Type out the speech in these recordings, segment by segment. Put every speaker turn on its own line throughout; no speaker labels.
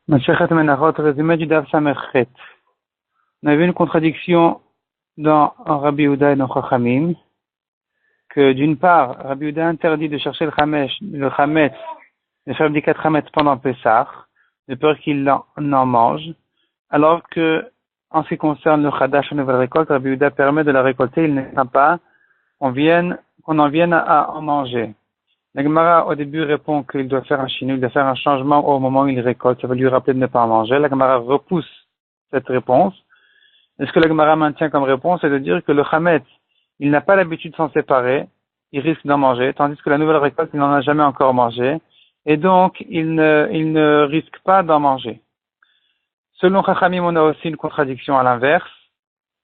Masechet Menachot, résumé du Daf Samerchet. On a vu une contradiction dans Rabbi Yehuda et dans Chachamim, que d'une part, Rabbi Yehuda interdit de chercher le Chametz, de faire Bdikat Chametz pendant Pessah, de peur qu'il en mange, alors que, en ce qui concerne le Chadash, la nouvelle récolte, Rabbi Yehuda permet de la récolter, il ne craint pas qu'on en vienne à en manger. La Gemara, au début, répond qu'il doit faire un chinu, il doit faire un changement au moment où il récolte. Ça va lui rappeler de ne pas en manger. La Gemara repousse cette réponse. Et ce que la Gemara maintient comme réponse, c'est de dire que le Chametz, il n'a pas l'habitude de s'en séparer, il risque d'en manger, tandis que la nouvelle récolte, il n'en a jamais encore mangé, et donc il ne risque pas d'en manger. Selon Chachamim, on a aussi une contradiction à l'inverse,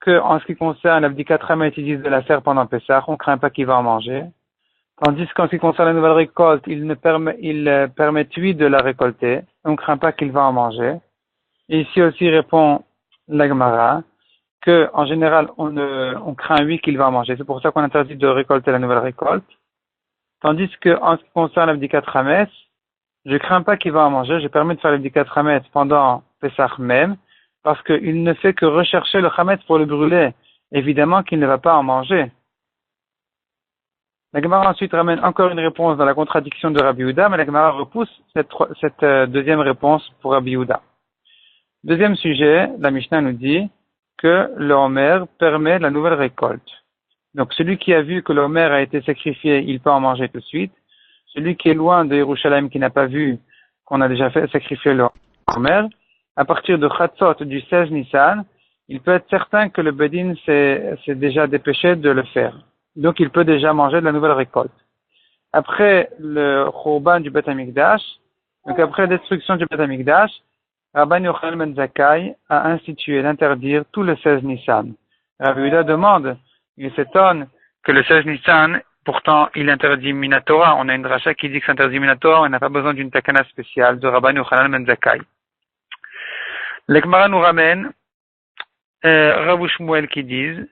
que en ce qui concerne l'abdikat Chametz, ils disent de la faire pendant Pessah, on ne craint pas qu'il va en manger. Tandis qu'en ce qui concerne la nouvelle récolte, il permet lui de la récolter. On ne craint pas qu'il va en manger. Et ici aussi répond la Gemara que, en général, on craint lui qu'il va en manger. C'est pour ça qu'on interdit de récolter la nouvelle récolte. Tandis que, en ce qui concerne l'abdikat Chametz, je crains pas qu'il va en manger. Je permets de faire l'abdikat Chametz pendant Pessah même, parce qu'il ne fait que rechercher le Chametz pour le brûler. Évidemment qu'il ne va pas en manger. La Gemara ensuite ramène encore une réponse dans la contradiction de Rabbi Yehuda, mais la Gemara repousse cette deuxième réponse pour Rabbi Yehuda. Deuxième sujet, la Mishnah nous dit que le Homer permet la nouvelle récolte. Donc celui qui a vu que le Homer a été sacrifié, il peut en manger tout de suite. Celui qui est loin de Yerushalayim, qui n'a pas vu qu'on a déjà fait sacrifier le Homer, à partir de Chatzot du 16 Nissan, il peut être certain que le Bedin s'est déjà dépêché de le faire. Donc, il peut déjà manger de la nouvelle récolte. Après le Khurban du Beth Amikdash, donc après la destruction du Beth Amikdash, Rabban Yochanan ben Zakkai a institué d'interdire tout le 16 Nissan. Rabbi Yehuda demande, il s'étonne que le 16 Nissan, pourtant, il interdit Minatora. On a une dracha qui dit que c'est interdit Minatora, on n'a pas besoin d'une takana spéciale de Rabban Yochanan ben Zakkai. L'Ekmara nous ramène Rav Shmuel qui disent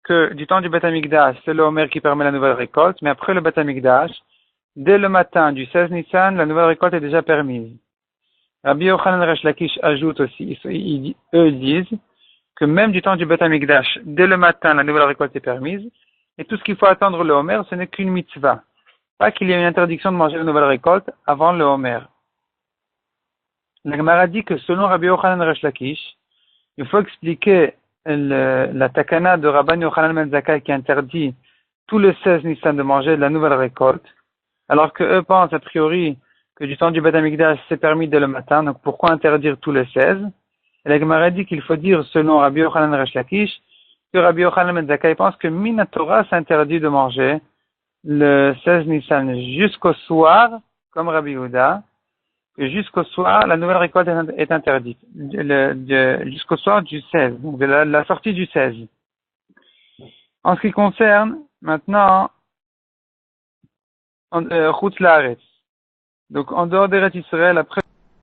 que du temps du Beth Amikdash, c'est le Homer qui permet la nouvelle récolte, mais après le Beth Amikdash, dès le matin du 16 Nissan, la nouvelle récolte est déjà permise. Rabbi Yochanan Resh Lakish ajoute aussi, eux disent que même du temps du Beth Amikdash, dès le matin, la nouvelle récolte est permise, et tout ce qu'il faut attendre le Homer, ce n'est qu'une mitzvah. Pas qu'il y ait une interdiction de manger la nouvelle récolte avant le Homer. La Gemara dit que selon Rabbi Yochanan Resh Lakish, il faut expliquer la takana de Rabban Yochanan ben Zakkai qui interdit tous les 16 Nissan de manger de la nouvelle récolte, alors que eux pensent a priori que du temps du Beth Amikdash c'est permis dès le matin, donc pourquoi interdire tous les 16? Et la Gemara dit qu'il faut dire selon Rabbi Yochanan Resh Lakish que Rabbi Yochanan ben Zakkai pense que Minatora s'interdit de manger le 16 Nissan jusqu'au soir, comme Rabbi Yehuda, que jusqu'au soir, la nouvelle récolte est interdite. Jusqu'au soir du 16, donc de la sortie du 16. En ce qui concerne, maintenant, Chutz Laaretz. Donc, en dehors d'Eretz Israël, après